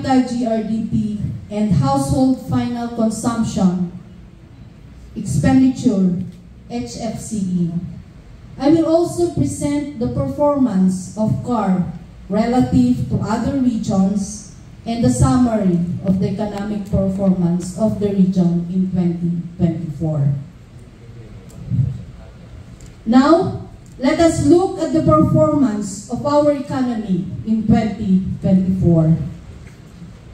capita GRDP, and household final consumption expenditure, HFCE. I will also present the performance of CAR relative to other regions and the summary of the economic performance of the region in 2024. Now, let us look at the performance of our economy in 2024.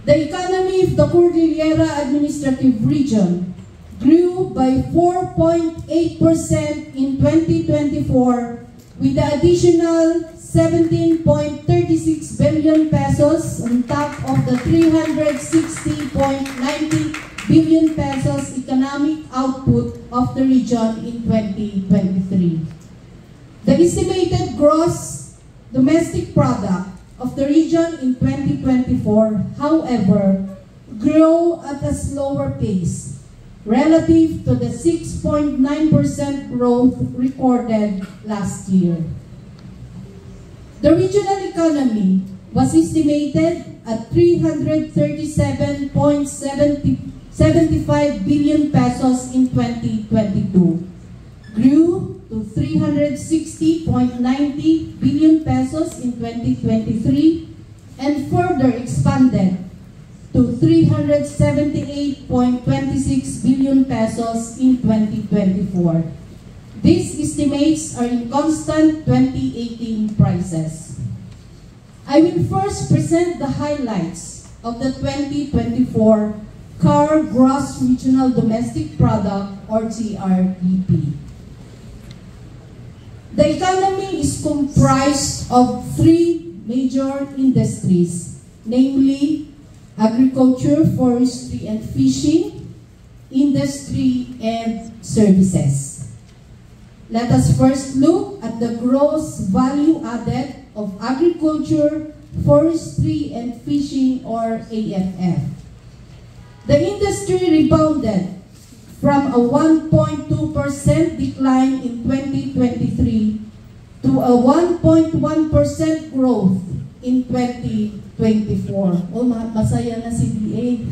The economy of the Cordillera Administrative Region grew by 4.8% in 2024 with the additional 17.36 billion pesos on top of the 360.90 billion pesos economic output of the region in 2023. The estimated gross domestic product of the region in 2024, however, grew at a slower pace relative to the 6.9% growth recorded last year. The regional economy was estimated at 337.75 billion pesos in 2022, grew to 360.90 billion pesos in 2023, and further expanded to 378.26 billion pesos in 2024. These estimates are in constant 2018 prices. I will first present the highlights of the 2024 CAR Gross Regional Domestic Product or GRDP. The economy is comprised of three major industries, namely agriculture, forestry and fishing, industry, and services. Let us first look at the gross value added of agriculture, forestry, and fishing or AFF. The industry rebounded from a 1.2% decline in 2023 to a 1.1% growth in 2024. Oh, masaya na si DA.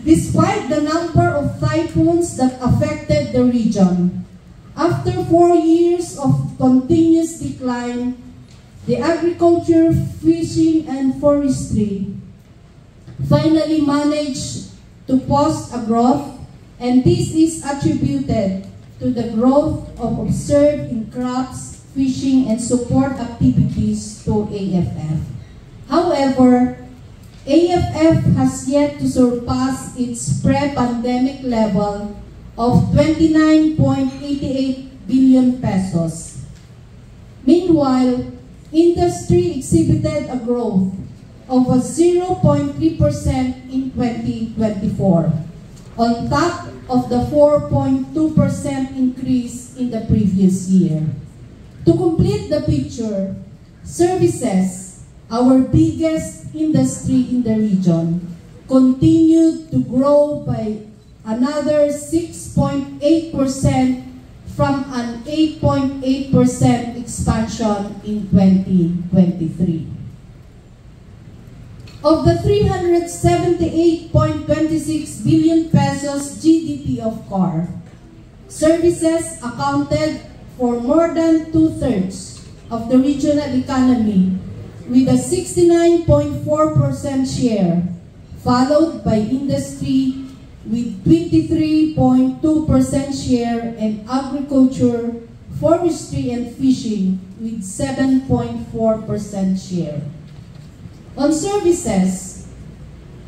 Despite the number of typhoons that affected the region, after 4 years of continuous decline, the agriculture, fishing, and forestry finally managed to post a growth, and this is attributed to the growth observed in crops, fishing, and support activities to AFF. However, AFF has yet to surpass its pre-pandemic level of 29.88 billion pesos. Meanwhile, industry exhibited a growth of 0.3% in 2024, on top of the 4.2% increase in the previous year. To complete the picture, services, our biggest industry in the region, continued to grow by another 6.8% from an 8.8% expansion in 2023. Of the 378.26 billion pesos GDP of CAR, services accounted for more than 2/3 of the regional economy with a 69.4% share, followed by industry with 23.2% share, and agriculture, forestry, and fishing with 7.4% share. On services,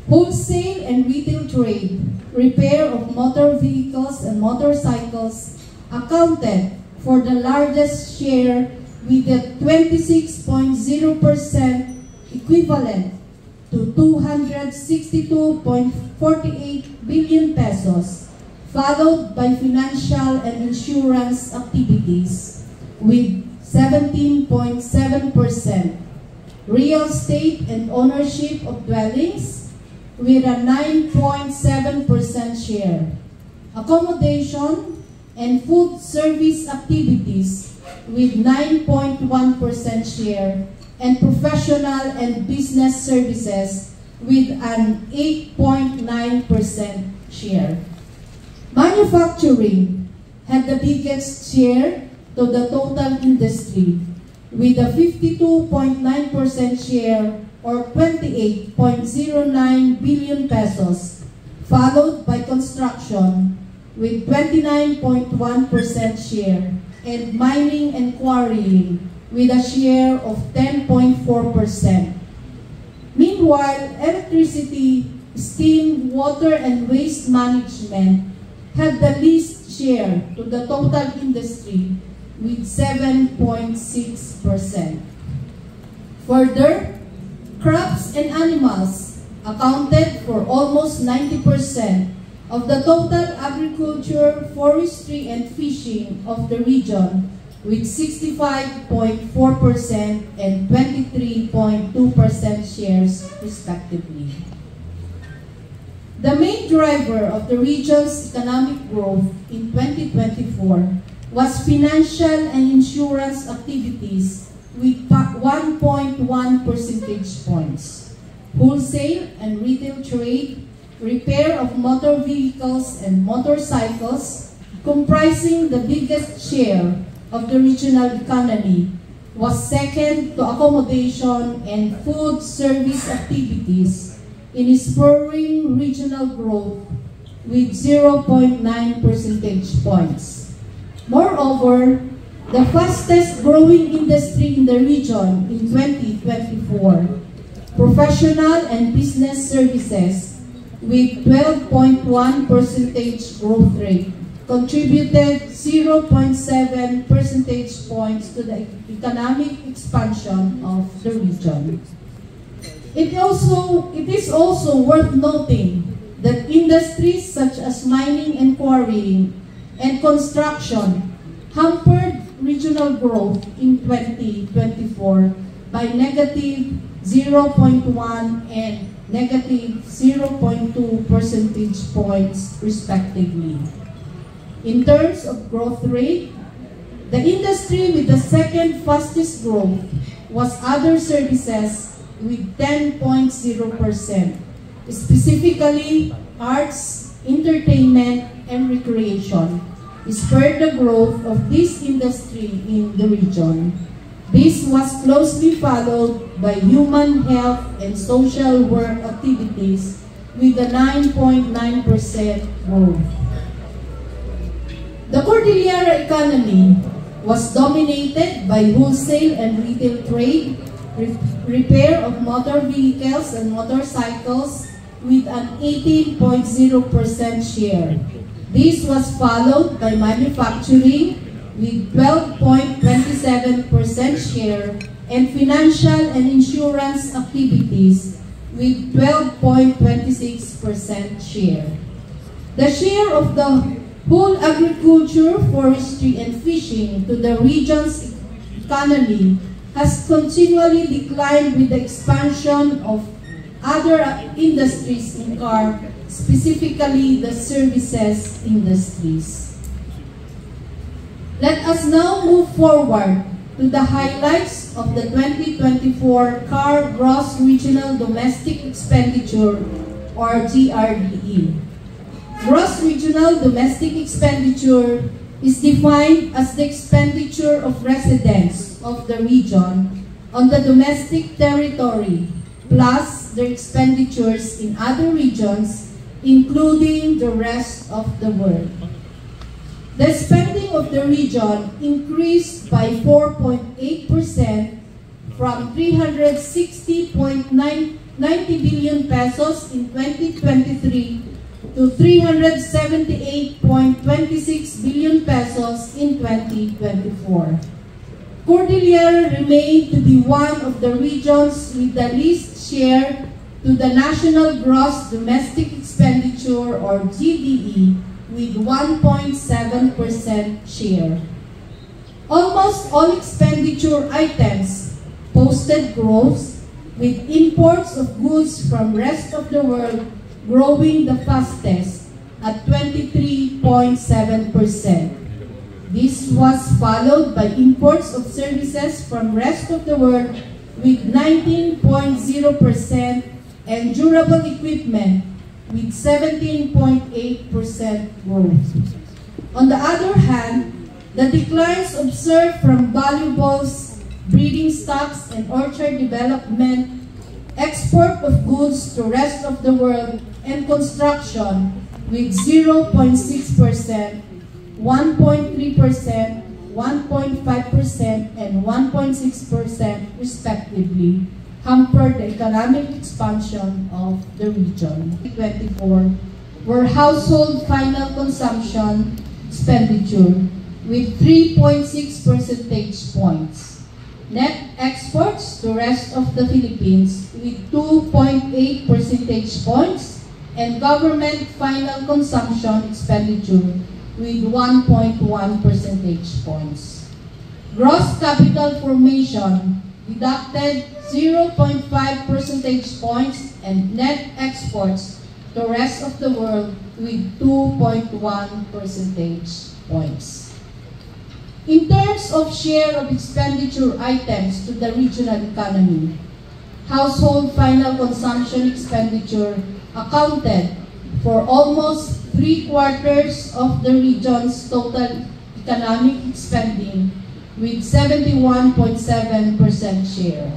wholesale and retail trade, repair of motor vehicles and motorcycles accounted for the largest share with a 26.0% equivalent to 262.48 billion pesos, followed by financial and insurance activities with 17.7%, real estate and ownership of dwellings with a 9.7% share, accommodation and food service activities with 9.1% share, and professional and business services with an 8.9% share. Manufacturing had the biggest share to the total industry with a 52.9% share or 28.09 billion pesos, followed by construction with 29.1% share and mining and quarrying with a share of 10.4%. Meanwhile, electricity, steam, water, and waste management had the least share to the total industry with 7.6%. Further, crops and animals accounted for almost 90% of the total agriculture, forestry, and fishing of the region with 65.4% and 23.2% shares respectively. The main driver of the region's economic growth in 2024 was financial and insurance activities with 1.1 percentage points. Wholesale and retail trade, repair of motor vehicles and motorcycles, comprising the biggest share of the regional economy, was second to accommodation and food service activities in spurring regional growth with 0.9 percentage points. Moreover, the fastest growing industry in the region in 2024, professional and business services with 12.1 percentage growth rate, contributed 0.7 percentage points to the economic expansion of the region. It is also worth noting that industries such as mining and quarrying and construction hampered regional growth in 2024 by negative 0.1 and negative 0.2 percentage points respectively. In terms of growth rate, the industry with the second fastest growth was other services with 10.0%, specifically arts, entertainment, and recreation, spurred the growth of this industry in the region. This was closely followed by human health and social work activities with a 9.9% growth. The Cordillera economy was dominated by wholesale and retail trade, repair of motor vehicles and motorcycles with an 18.0% share. This was followed by manufacturing with 12.27% share and financial and insurance activities with 12.26% share. The share of the whole agriculture, forestry, and fishing to the region's economy has continually declined with the expansion of other industries in CAR, specifically the services industries. Let us now move forward to the highlights of the 2024 CAR Gross Regional Domestic Expenditure, or GRDE. Gross Regional Domestic Expenditure is defined as the expenditure of residents of the region on the domestic territory, plus their expenditures in other regions, including the rest of the world. The spending of the region increased by 4.8% from 360.90 billion pesos in 2023 to 378.26 billion pesos in 2024. Cordillera remained to be one of the regions with the least share to the National Gross Domestic Expenditure, or GDE, with 1.7% share. Almost all expenditure items posted growth, with imports of goods from rest of the world growing the fastest at 23.7%. This was followed by imports of services from rest of the world with 19.0% and durable equipment with 17.8% growth. On the other hand, the declines observed from valuables, breeding stocks, and orchard development, export of goods to rest of the world, and construction with 0.6%, 1.3%, 1.5%, and 1.6% respectively, hampered the economic expansion of the region. 2024 were household final consumption expenditure with 3.6 percentage points. Net exports to rest of the Philippines with 2.8 percentage points, and government final consumption expenditure with 1.1 percentage points. Gross capital formation deducted 0.5 percentage points, and net exports to rest of the world with 2.1 percentage points. In terms of share of expenditure items to the regional economy, household final consumption expenditure accounted for almost 3/4 of the region's total economic spending with 71.7% share.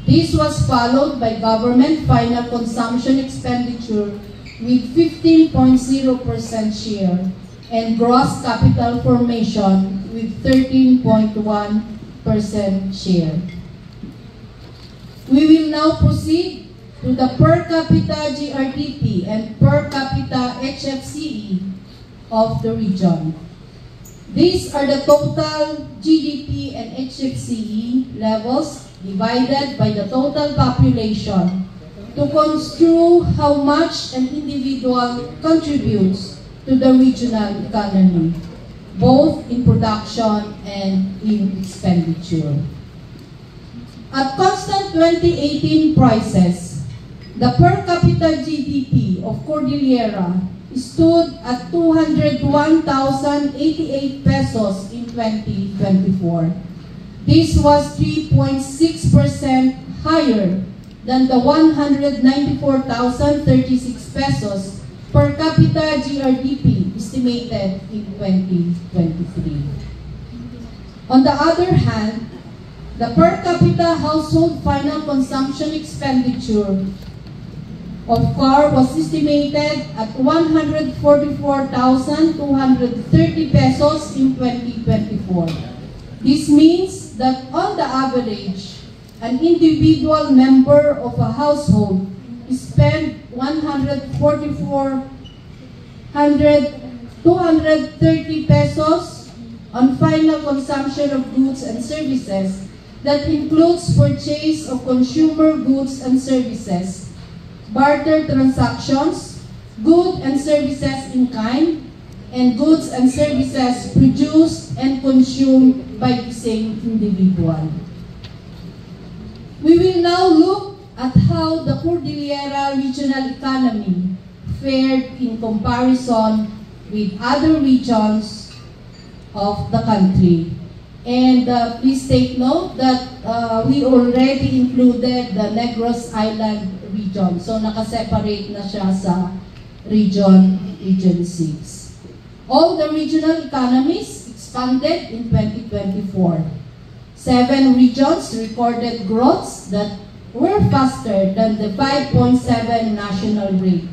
This was followed by government final consumption expenditure with 15.0% share and gross capital formation with 13.1% share. We will now proceed to the per capita GRDP and per capita HFCE of the region. These are the total GDP and HFCE levels divided by the total population to construe how much an individual contributes to the regional economy, both in production and in expenditure. At constant 2018 prices, the per capita GDP of Cordillera stood at 201,088 pesos in 2024. This was 3.6% higher than the 194,036 pesos per capita GRDP estimated in 2023. On the other hand, the per capita household final consumption expenditure of CAR was estimated at 144,230 pesos in 2024. This means that on the average, an individual member of a household spent 230 pesos on final consumption of goods and services that includes purchase of consumer goods and services, barter transactions, goods and services in kind, and goods and services produced and consumed by the same individual. We will now look at how the Cordillera regional economy fared in comparison with other regions of the country. And please take note that we already included the Negros Island region. So nakaseparate na siya sa Region 6. All the regional economies expanded in 2024. 7 regions recorded growths that were faster than the 5.7 national rate.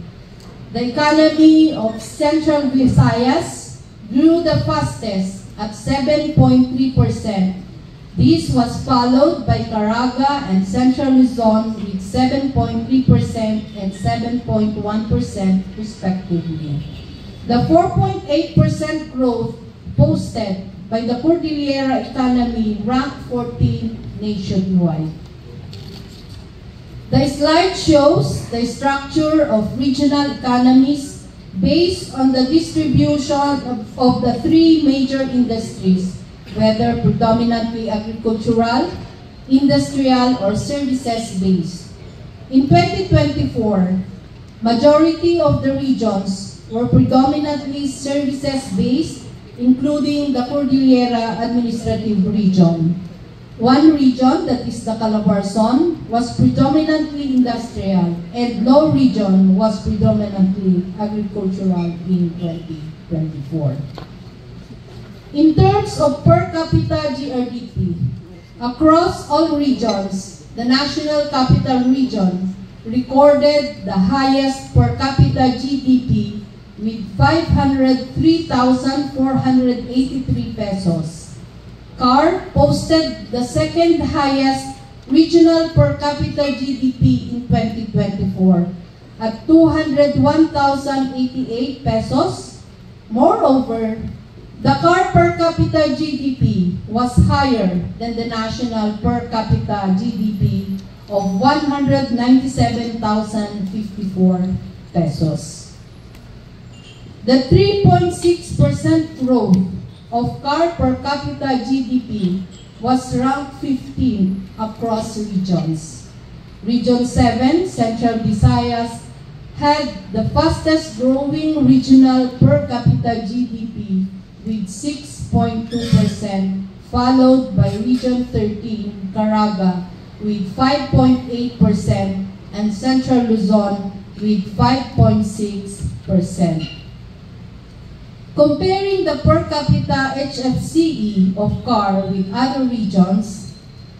The economy of Central Visayas grew the fastest at 7.3%. This was followed by Caraga and Central Luzon with 7.3% and 7.1% respectively. The 4.8% growth posted by the Cordillera economy ranked 14 nationwide. The slide shows the structure of regional economies based on the distribution of the 3 major industries, whether predominantly agricultural, industrial, or services-based. In 2024, majority of the regions were predominantly services-based, including the Cordillera Administrative Region. One region, that is the Calabarzon, was predominantly industrial, and no region was predominantly agricultural in 2024. In terms of per capita GRDP, across all regions, the National Capital Region recorded the highest per capita GDP with 503,483 pesos. CAR posted the second highest regional per capita GDP in 2024 at 201,088 pesos. Moreover, the CAR per capita GDP was higher than the national per capita GDP of 197,054 pesos. The 3.6% growth of CAR per capita GDP was ranked 15 across regions. Region 7, Central Visayas, had the fastest growing regional per capita GDP with 6.2%, followed by Region 13, Caraga, with 5.8%, and Central Luzon with 5.6%. Comparing the per capita HFCE of CAR with other regions,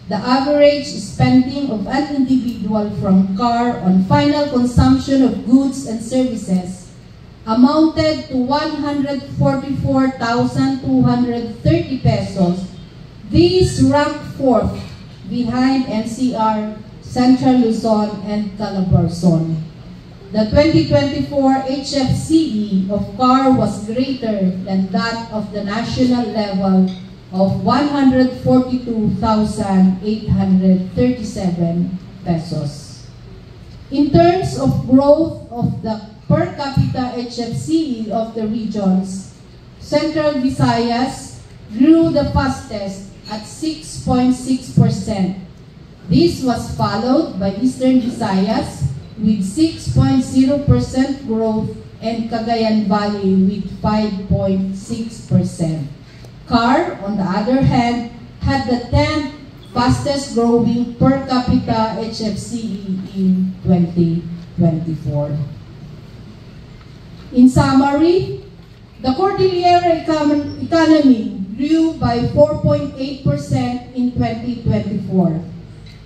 the average spending of an individual from CAR on final consumption of goods and services amounted to 144,230 pesos. These rank fourth behind NCR, Central Luzon, and Calabarzon. The 2024 HFCE of CAR was greater than that of the national level of 142,837 pesos. In terms of growth of the per capita HFCE of the regions, Central Visayas grew the fastest at 6.6%. This was followed by Eastern Visayas with 6.0% growth and Cagayan Valley with 5.6%. CAR, on the other hand, had the 10th fastest growing per capita HFCE in 2024. In summary, the Cordillera economy grew by 4.8% in 2024.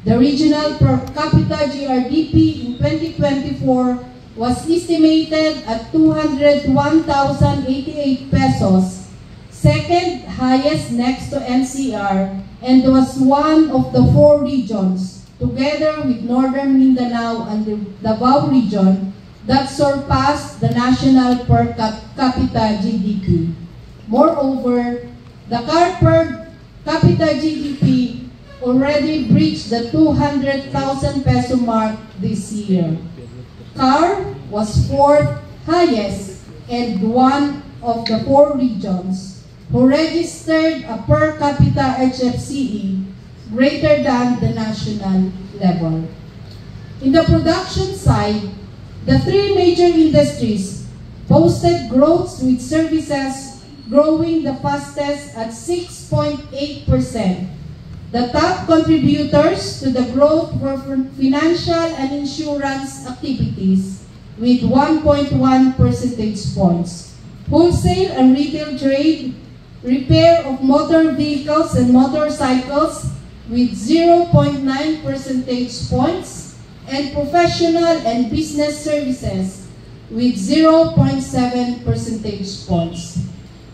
The regional per capita GRDP in 2024 was estimated at 201,088 pesos, second highest next to NCR, and was one of the four regions, together with Northern Mindanao and the Davao region, that surpassed the national per capita GDP. Moreover, the CAR per capita GDP already breached the 200,000 peso mark this year. CAR was fourth highest and one of the four regions who registered a per capita HFCE greater than the national level. In the production side, the three major industries posted growth, with services growing the fastest at 6.8%. The top contributors to the growth were financial and insurance activities with 1.1 percentage points. Wholesale and retail trade, repair of motor vehicles and motorcycles with 0.9 percentage points, and professional and business services with 0.7 percentage points.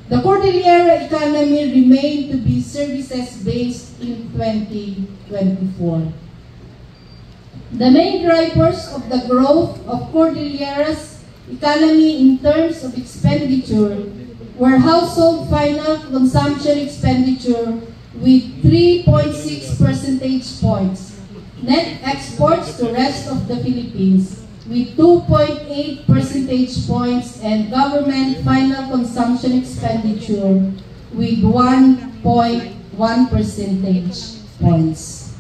The Cordillera economy remained to be services-based in 2024. The main drivers of the growth of Cordillera's economy in terms of expenditure were household final consumption expenditure with 3.6 percentage points, net exports to rest of the Philippines with 2.8 percentage points, and government final consumption expenditure with 1.1 percentage points.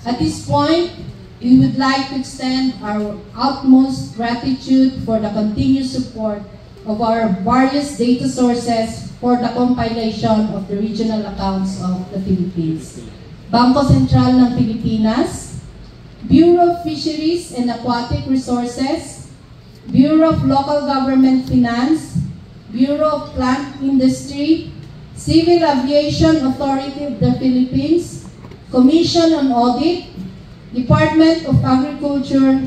At this point, we would like to extend our utmost gratitude for the continued support of our various data sources for the compilation of the regional accounts of the Philippines. Bangko Sentral ng Pilipinas, Bureau of Fisheries and Aquatic Resources, Bureau of Local Government Finance, Bureau of Plant Industry, Civil Aviation Authority of the Philippines, Commission on Audit, Department of Agriculture,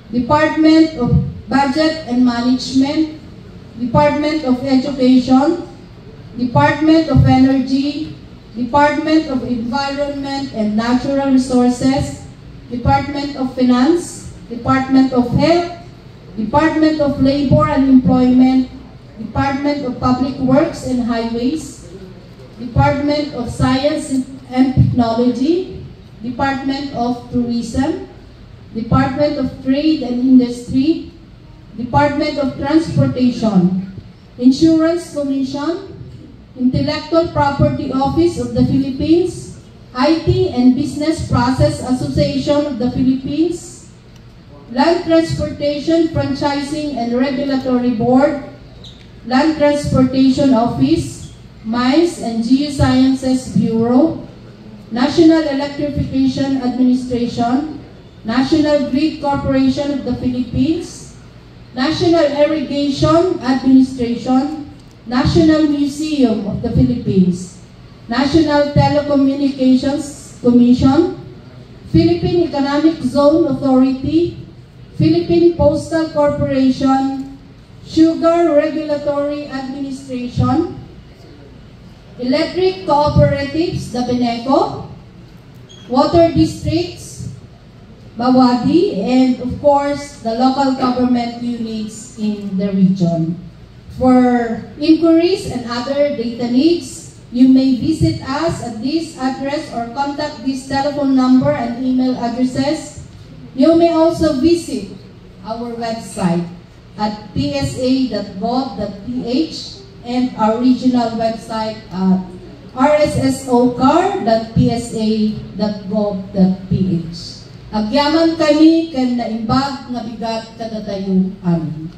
Department of Budget and Management, Department of Education, Department of Energy, Department of Environment and Natural Resources, Department of Finance, Department of Health, Department of Labor and Employment, Department of Public Works and Highways, Department of Science and Technology, Department of Tourism, Department of Trade and Industry, Department of Transportation, Insurance Commission, Intellectual Property Office of the Philippines, IT and Business Process Association of the Philippines, Land Transportation Franchising and Regulatory Board, Land Transportation Office, Mines and Geosciences Bureau, National Electrification Administration, National Grid Corporation of the Philippines, National Irrigation Administration, National Museum of the Philippines, National Telecommunications Commission, Philippine Economic Zone Authority, Philippine Postal Corporation, Sugar Regulatory Administration, Electric Cooperatives, the BENECO, Water Districts, Bawadi, and of course, the local government units in the region. For inquiries and other data needs, you may visit us at this address or contact this telephone number and email addresses. You may also visit our website at psa.gov.ph and our regional website at rssokar.psa.gov.ph. Agyaman kami kan naimbag nga bigat kadatayo amin.